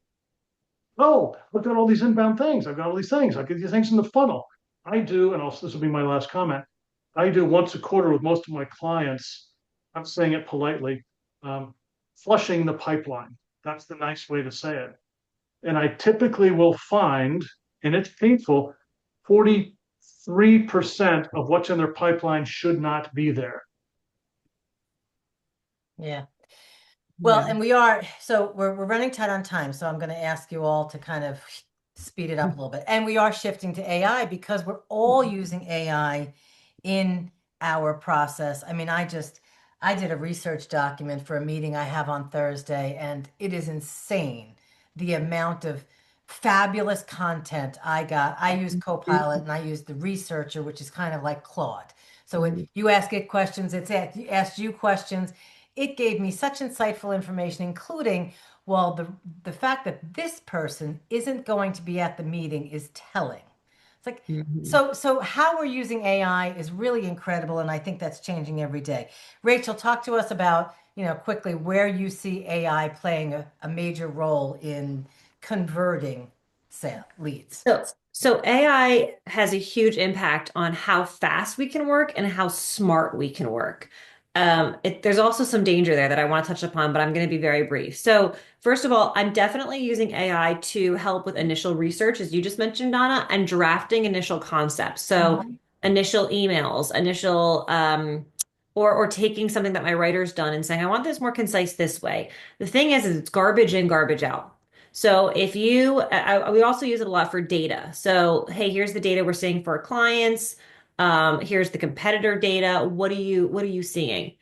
Oh, I've got all these inbound things. I've got all these things. I've got these things in the funnel. I do, and this will be my last comment. I do once a quarter with most of my clients. I'm saying it politely, um, flushing the pipeline. That's the nice way to say it. And I typically will find, and it's painful, 43% of what's in their pipeline should not be there. Yeah. Well, Yeah. and we're running tight on time, so I'm going to ask you all to kind of speed it up a little bit. And we are shifting to AI because we're all using AI in our process. I mean, I did a research document for a meeting I have on Thursday, and it is insane the amount of fabulous content I got. I use Copilot and I use the researcher, which is kind of like Claude. So when you ask it questions, asked you questions. It gave me such insightful information, including, well, the fact that this person isn't going to be at the meeting is telling. It's like, Mhm. so how we're using AI is really incredible, and I think that's changing every day. Rachel, talk to us about, quickly where you see AI playing a major role in converting sale leads. So AI has a huge impact on how fast we can work and how smart we can work. There's also some danger there that I want to touch upon, but I'm going to be very brief. So, first of all, I'm definitely using AI to help with initial research, as you just mentioned, Donna, and drafting initial concepts. So, initial emails, or taking something that my writer's done and saying, I want this more concise this way. The thing is it's garbage in, garbage out. So if we also use it a lot for data. So, hey, here's the data we're seeing for our clients. Here's the competitor data. What are you seeing?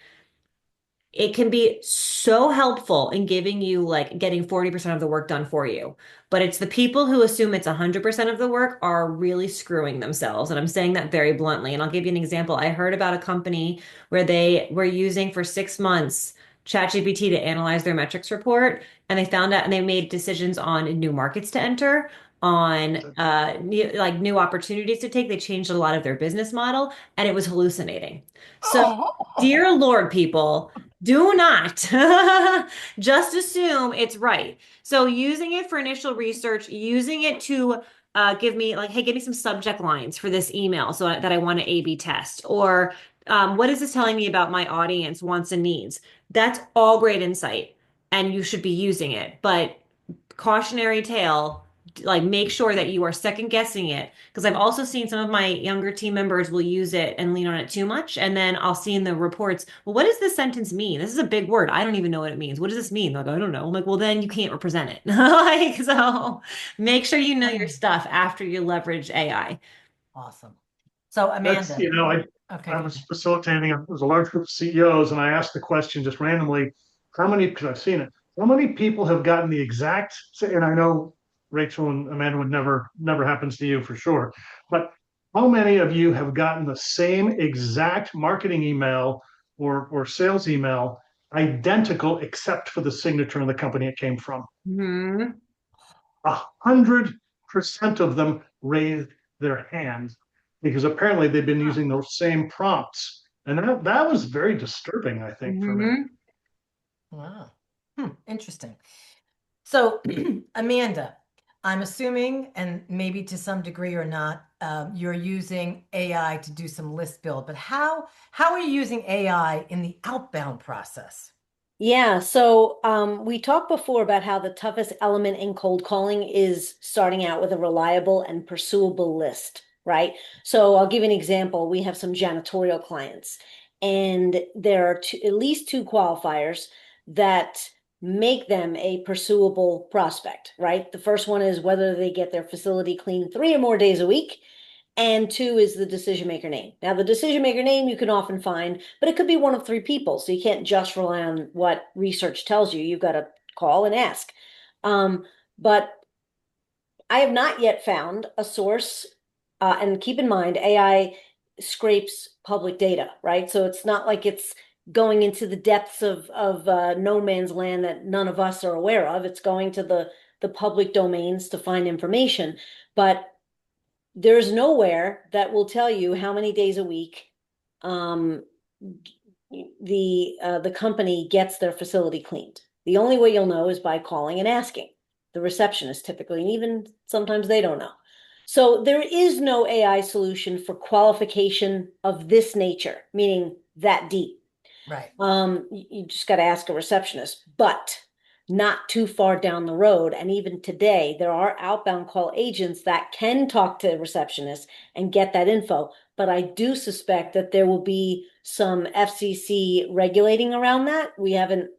It can be so helpful in giving you like getting 40% of the work done for you. But it's the people who assume it's 100% of the work are really screwing themselves. And I'm saying that very bluntly. And I'll give you an example. I heard about a company where they were using for 6 months ChatGPT to analyze their metrics report. And they found out and they made decisions on new markets to enter, on new opportunities to take. They changed a lot of their business model and it was hallucinating. So, dear Lord, people. Do not just assume it's right. So using it for initial research, using it to give me like, hey, give me some subject lines for this email that I want to A/B test, or what is this telling me about my audience wants and needs? That's all great insight, and you should be using it. But cautionary tale, like make sure that you are second guessing it, because I've also seen some of my younger team members will use it and lean on it too much, and then I'll see in the reports, well, what does this sentence mean? This is a big word. I don't even know what it means. What does this mean? Like, I don't know. I'm like, well, then you can't represent it. Like, so make sure you know your stuff after you leverage AI. Awesome. So That's, Amanda, I okay. was facilitating, it was a large group of CEOs, and I asked the question just randomly, how many, because I've seen it, how many people have gotten the exact, and I know Rachel and Amanda would never happens to you for sure, but how many of you have gotten the same exact marketing email or sales email, identical except for the signature and the company it came from? Hmm. 100% of them raised their hands because apparently they've been using those same prompts. And that was very disturbing, I think, for me. Hmm. Wow. Interesting. So, Amanda, I'm assuming, and maybe to some degree or not, you're using AI to do some list build, but how are you using AI in the outbound process? Yeah, so we talked before about how the toughest element in cold calling is starting out with a reliable and pursuable list, right? So I'll give you an example. We have some janitorial clients, and there are at least two qualifiers that make them a pursuable prospect, right? The first one is whether they get their facility clean 3 or more days a week. And two is the decision maker name. Now, the decision maker name you can often find, but it could be one of three people. So you can't just rely on what research tells you. You've got to call and ask. But I have not yet found a source, and keep in mind, AI scrapes public data, right? So it's not like it's going into the depths of no man's land that none of us are aware of. It's going to the public domains to find information. But there's nowhere that will tell you how many days a week um, the company gets their facility cleaned. The only way you'll know is by calling and asking the receptionist typically, and even sometimes they don't know. So there is no AI solution for qualification of this nature, meaning that deep. Right. You just got to ask a receptionist, but not too far down the road. And even today, there are outbound call agents that can talk to receptionists and get that info. But I do suspect that there will be some FCC regulating around that. We haven't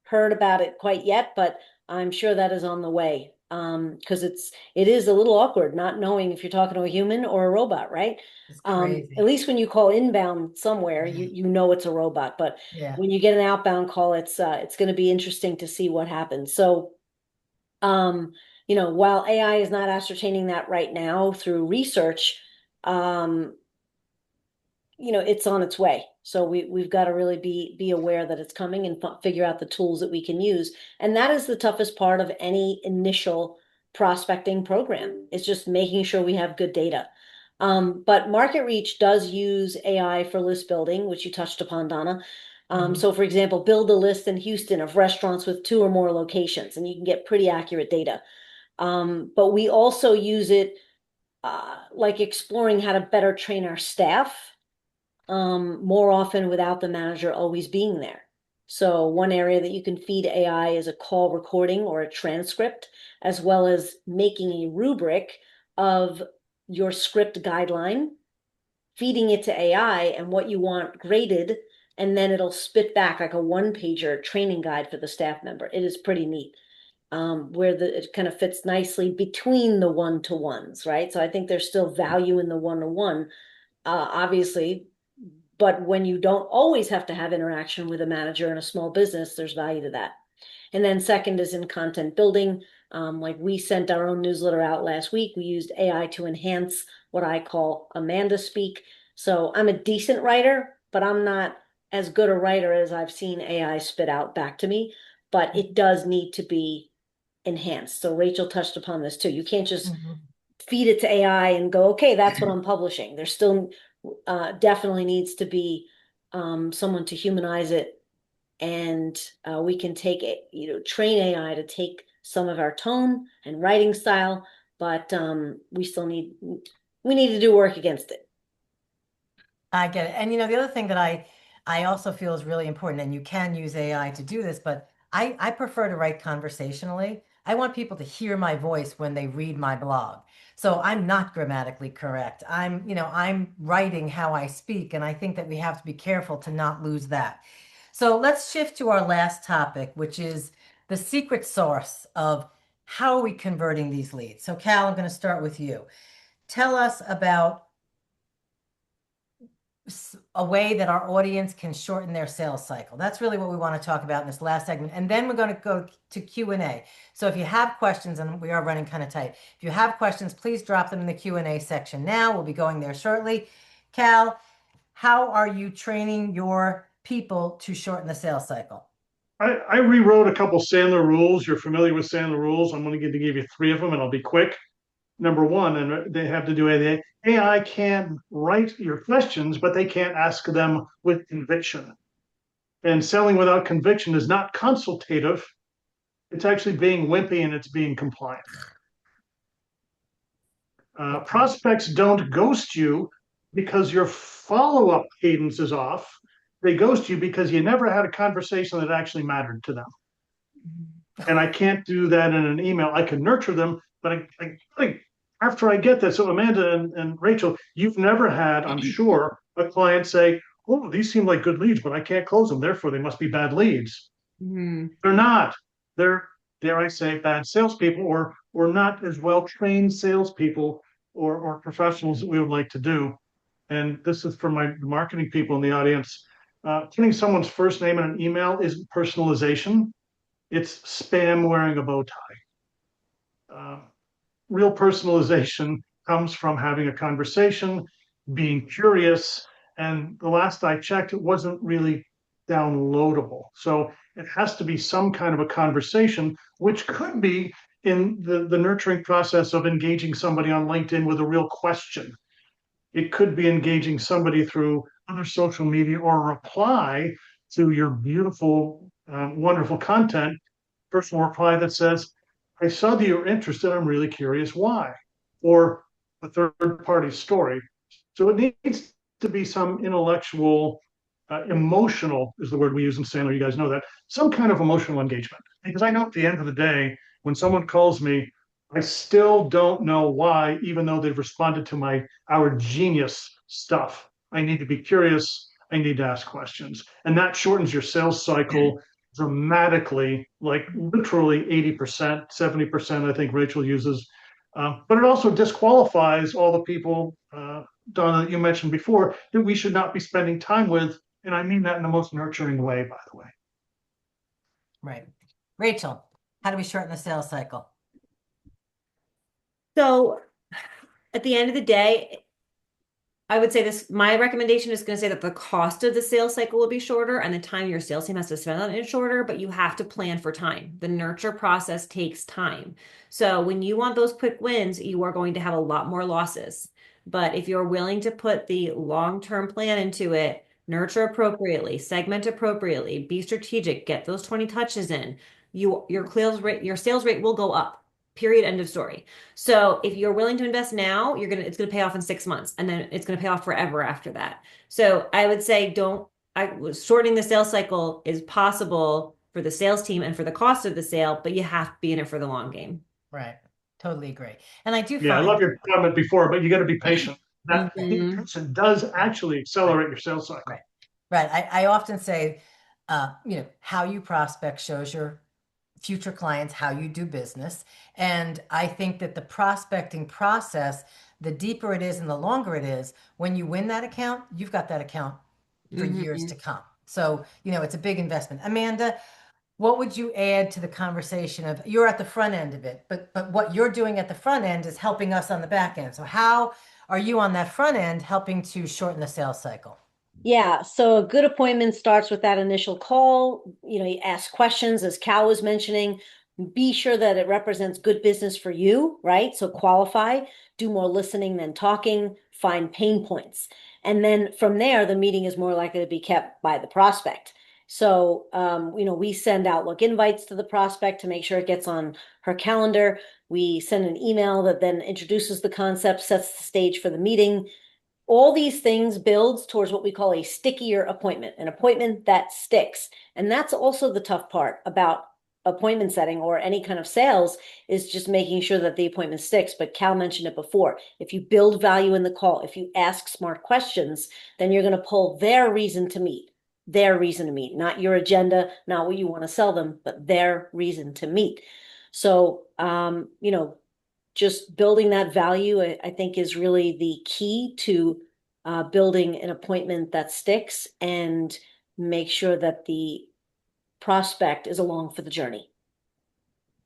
heard about it quite yet, but I'm sure that is on the way because it is a little awkward not knowing if you're talking to a human or a robot, right? It's At crazy. least when you call inbound somewhere, you know it's a robot, but Yeah. when you get an outbound call, it's going to be interesting to see what happens. So, um, while AI is not ascertaining that right now through research, um, it's on its way. So we've got to really be aware that it's coming and figure out the tools that we can use. And that is the toughest part of any initial prospecting program. It's just making sure we have good data. But Market Reach does use AI for list building, which you touched upon, Donna. Mhm. So for example, build a list in Houston of restaurants with 2 or more locations, and you can get pretty accurate data. But we also use it like exploring how to better train our staff more often without the manager always being there. So one area that you can feed AI is a call recording or a transcript, as well as making a rubric of your script guideline, feeding it to AI and what you want graded, and then it'll spit back like a one-pager training guide for the staff member. It is pretty neat. Where it kind of fits nicely between the one-to-ones, right? So I think there's still value in the one-to-one, obviously, but when you don't always have to have interaction with a manager in a small business, there's value to that. And then second is in content building. Like we sent our own newsletter out last week. We used AI to enhance what I call Amanda speak. So I'm a decent writer, but I'm not as good a writer as I've seen AI spit out back to me. But it does need to be enhanced. So Rachel touched upon this too. You can't just Mhm. feed it to AI and go, okay, that's what I'm publishing. There's still definitely needs to be someone to humanize it, and we can take it, train AI to take some of our tone and writing style, but we need to do work against it. I get it. And the other thing that I also feel is really important, and you can use AI to do this, but I prefer to write conversationally. I want people to hear my voice when they read my blog. So I'm not grammatically correct. I'm writing how I speak, and I think that we have to be careful to not lose that. So let's shift to our last topic, which is the secret source of how are we converting these leads. So Cal, I'm going to start with you. Tell us about a way that our audience can shorten their sales cycle. That's really what we want to talk about in this last segment. And then we're going to go to Q&A. So if you have questions, and we are running kind of tight, if you have questions, please drop them in the Q&A section now. We'll be going there shortly. Cal, how are you training your people to shorten the sales cycle? I rewrote a couple Sandler rules. You're familiar with Sandler rules. I'm going to give you 3 of them, and I'll be quick. Number one, and they have to do with AI can write your questions, but they can't ask them with conviction. And selling without conviction is not consultative. It's actually being wimpy and it's being compliant. Okay. Prospects don't ghost you because your follow up cadence is off. They ghost you because you never had a conversation that actually mattered to them. And I can't do that in an email. I can nurture them, but after I get that. So Amanda and Rachel, you've never had, I'm sure, a client say, "Oh, these seem like good leads, but I can't close them. Therefore, they must be bad leads." Hmm. They're not. They're, dare I say, bad salespeople or not as well trained salespeople or professionals that we would like to do. And this is for my marketing people in the audience. Putting someone's first name in an email isn't personalization. It's spam wearing a bow tie. Uh, Real personalization comes from having a conversation, being curious. And the last I checked, it wasn't really downloadable. So it has to be some kind of a conversation, which could be in the nurturing process of engaging somebody on LinkedIn with a real question. It could be engaging somebody through other social media or a reply to your beautiful, wonderful content, personal reply that says, "I saw that you're interested. I'm really curious why." Or a third party story. So it needs to be some intellectual, emotional is the word we use in Sandler. You guys know that. Some kind of emotional engagement. Because I know at the end of the day, when someone calls me, I still don't know why, even though they've responded to our genius stuff. I need to be curious. I need to ask questions. And that shortens your sales cycle dramatically, like literally 80%, 70%, I think Rachel uses. But it also disqualifies all the people, Donna, that you mentioned before, that we should not be spending time with. And I mean that in the most nurturing way, by the way. Right. Rachel, how do we shorten the sales cycle? So at the end of the day, I would say this, my recommendation is going to say that the cost of the sales cycle will be shorter and the time your sales team has to spend on it is shorter, but you have to plan for time. The nurture process takes time. So when you want those quick wins, you are going to have a lot more losses. But if you're willing to put the long-term plan into it, nurture appropriately, segment appropriately, be strategic, get those 20 touches in, your sales rate will go up. Period. End of story. So if you're willing to invest now, it's gonna pay off in 6 months, and then it's gonna pay off forever after that. So I would say shortening the sales cycle is possible for the sales team and for the cost of the sale, but you have to be in it for the long game. Right. Totally agree. And I do Yeah, I find love your comment before, but you got to be patient. That being Mhm. patient does actually accelerate your sales cycle. Right. Right. I often say, how you prospect shows your future clients how you do business. And I think that the prospecting process, the deeper it is and the longer it is, when you win that account, you've got that account for years to Mhm. come. So, it's a big investment. Amanda, what would you add to the conversation of you're at the front end of it, but what you're doing at the front end is helping us on the back end. So how are you on that front end helping to shorten the sales cycle? Yeah, so a good appointment starts with that initial call. You ask questions, as Cal was mentioning. Be sure that it represents good business for you, right? So qualify, do more listening than talking, find pain points. And then from there, the meeting is more likely to be kept by the prospect. So, we send Outlook invites to the prospect to make sure it gets on her calendar. We send an email that then introduces the concept, sets the stage for the meeting. All these things builds towards what we call a stickier appointment, an appointment that sticks. And that's also the tough part about appointment setting or any kind of sales, is just making sure that the appointment sticks. But Cal mentioned it before. If you build value in the call, if you ask smart questions, then you're going to pull their reason to meet, not your agenda, not what you want to sell them, but their reason to meet. So, just building that value, I think, is really the key to building an appointment that sticks, and make sure that the prospect is along for the journey.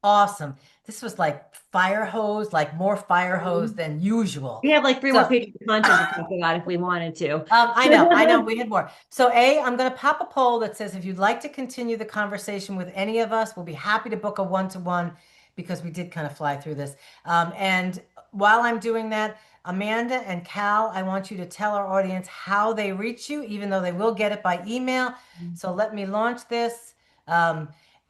Awesome. This was like fire hose, like more fire hose Mhm. than usual. We have like 3 more So pages of content to talk about if we wanted to. I know, we had more. So I'm going to pop a poll that says if you'd like to continue the conversation with any of us, we'll be happy to book a one-to-one because we did kind of fly through this. And while I'm doing that, Amanda and Cal, I want you to tell our audience how they reach you, even though they will get it by email. So let me launch this.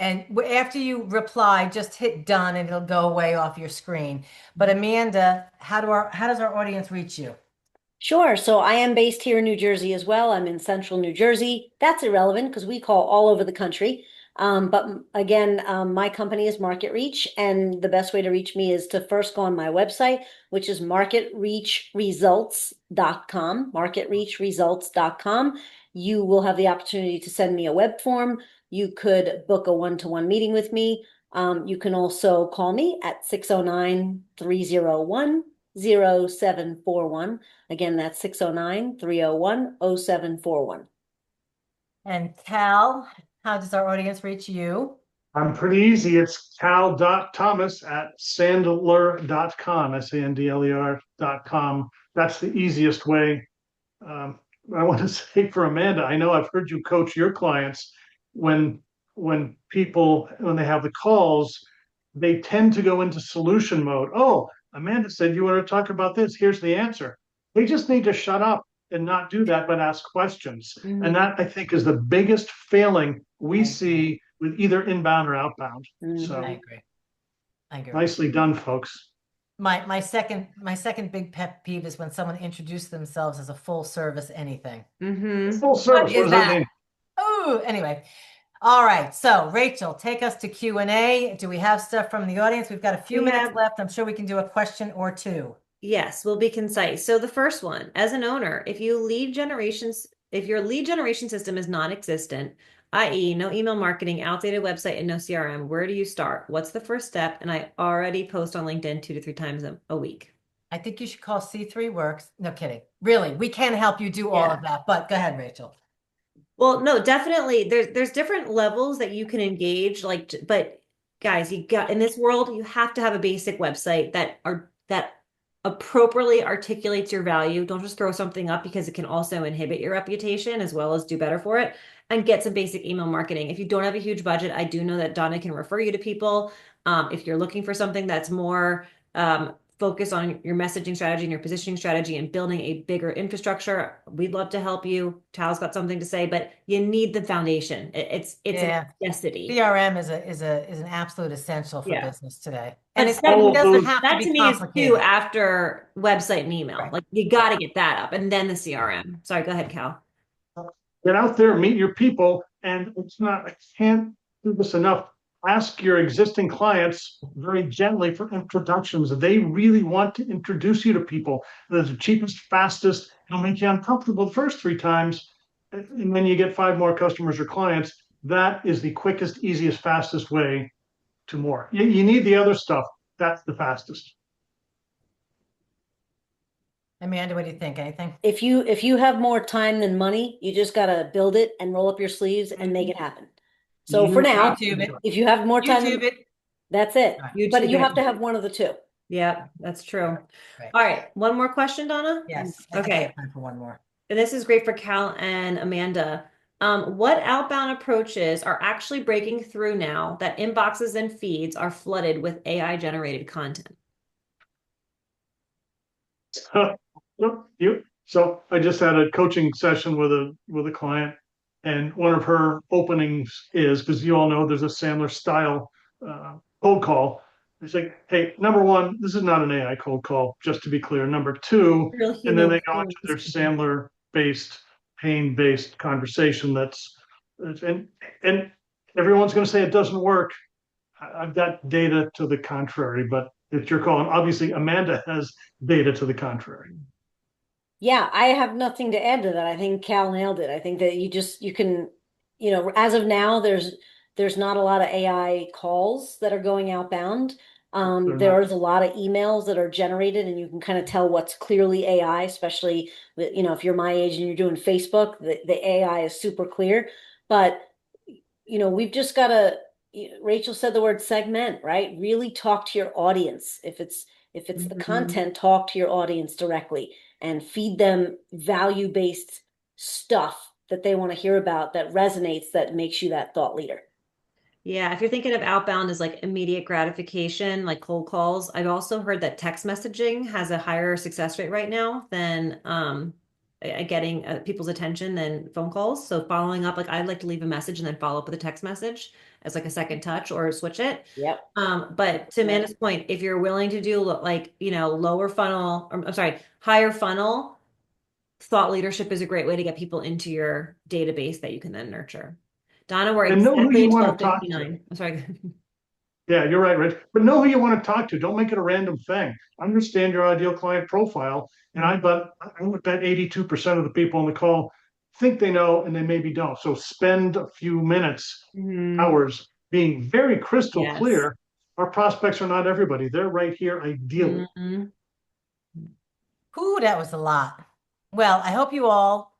And after you reply, just hit done and it'll go away off your screen. But Amanda, how does our audience reach you? Sure. So I am based here in New Jersey as well. I'm in central New Jersey. That's irrelevant because we call all over the country. But again, my company is Market Reach, and the best way to reach me is to first go on my website, which is marketreachresults.com, marketreachresults.com. You will have the opportunity to send me a web form. You could book a one-to-one meeting with me. You can also call me at 609-301-0741. Again, that's 609-301-0741. And Cal, how does our audience reach you? I'm pretty easy. It's cal.thomas@sandler.com, SANDLER.com. That's the easiest way. Um, I want to say for Amanda, I know I've heard you coach your clients when when they have the calls, they tend to go into solution mode. Oh, Amanda said you want to talk about this. Here's the answer. They just need to shut up and not do that, but ask questions. And Mhm. that, I think, is the biggest failing we I see with either inbound or outbound. I So agree. I agree. nicely done, folks. My second big pet peeve is when someone introduces themselves as a full service anything. Mhm. Full service, what Is does that that? mean? Oh, anyway. All right. So Rachel, take us to Q&A. Do we have stuff from the audience? We've got a few We minutes have- left. I'm sure we can do a question or two. Yes, we'll be concise. So the first one, as an owner, if your lead generation system is non-existent, i.e., no email marketing, outdated website, and no CRM. Where do you start? What's the first step? And I already post on LinkedIn 2 to 3 times a week. I think you should call C3 Works. No kidding. Really, we can help you do all of that, but go ahead, Rachel. Well, no, definitely. There's different levels that you can engage, but guys, you got in this world, you have to have a basic website that appropriately articulates your value. Don't just throw something up because it can also inhibit your reputation as well as do better for it. And get some basic email marketing. If you don't have a huge budget, I do know that Donna can refer you to people. If you're looking for something that's more focus on your messaging strategy and your positioning strategy and building a bigger infrastructure, we'd love to help you. Tal's got something to say, but you need the foundation. It's Yeah. a necessity. CRM is an absolute essential for Yeah. business today. But And it all of doesn't those- have to that be to me is too complicated. after website and email. Right. Like you got to get that up and then the CRM. Sorry, go ahead, Cal. Get out there, meet your people, and I can't do this enough. Ask your existing clients very gently for introductions. They really want to introduce you to people. That's the cheapest, fastest. It'll make you uncomfortable the first 3 times, and then you get 5 more customers or clients. That is the quickest, easiest, fastest way to more. You need the other stuff. That's the fastest. Amanda, what do you think? Anything? If you have more time than money, you just gotta build it and roll up your sleeves and make it happen. So for now, YouTube it. if you have more time, YouTube it. that's it. YouTube But you it. have to have one of the two. Yeah, that's true. Right. All right, one more question, Donna? Yes. I think I Okay. have time for one more. And this is great for Cal and Amanda. What outbound approaches are actually breaking through now that inboxes and feeds are flooded with AI generated content? So I just had a coaching session with a client, and one of her openings is, because you all know there's a Sandler style cold call. It's like, hey, number one, this is not an AI cold call, just to be clear. Number two, Real and then they human go into their beings. Sandler based, pain based conversation. And everyone's going to say it doesn't work. I've got data to the contrary, but it's your call. And obviously, Amanda has data to the contrary. Yeah, I have nothing to add to that. I think Cal nailed it. I think that you can, as of now, there's not a lot of AI calls that are going outbound. They're not. There's a lot of emails that are generated, and you can kind of tell what's clearly AI, especially if you're my age and you're doing Facebook, the AI is super clear. But we've just got to, Rachel said the word segment, right? Really talk to your audience. If it's the content, talk to your audience directly and feed them value-based stuff that they want to hear about, that resonates, that makes you that thought leader. Yeah, if you're thinking of outbound as like immediate gratification, like cold calls, I've also heard that text messaging has a higher success rate right now than getting people's attention than phone calls. So following up, like I'd like to leave a message and then follow up with a text message as like a second touch or switch it. Yep. But to Amanda's point, if you're willing to do like, lower funnel, or, I'm sorry, higher funnel, thought leadership is a great way to get people into your database that you can then nurture. Donna, we're And know who exactly you at want to talk to. 12:59. I'm sorry. Yeah, you're right, Rich. But know who you want to talk to. Don't make it a random thing. Understand your ideal client profile. And I would bet 82% of the people on the call think they know and they maybe don't. So spend a few minutes, hours being very crystal Yes. clear. Our prospects are not everybody. They're right here ideally. Ooh, that was a lot. Well, I hope you all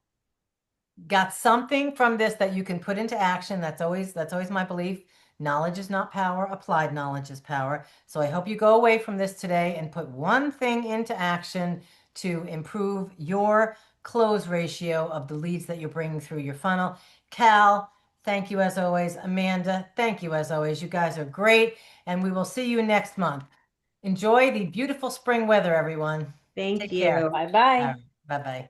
got something from this that you can put into action. That's always my belief. Knowledge is not power. Applied knowledge is power. So I hope you go away from this today and put one thing into action to improve your close ratio of the leads that you're bringing through your funnel. Cal, thank you as always. Amanda, thank you as always. You guys are great. And we will see you next month. Enjoy the beautiful spring weather, everyone. Thank Take you. care. Bye-bye. Bye-bye.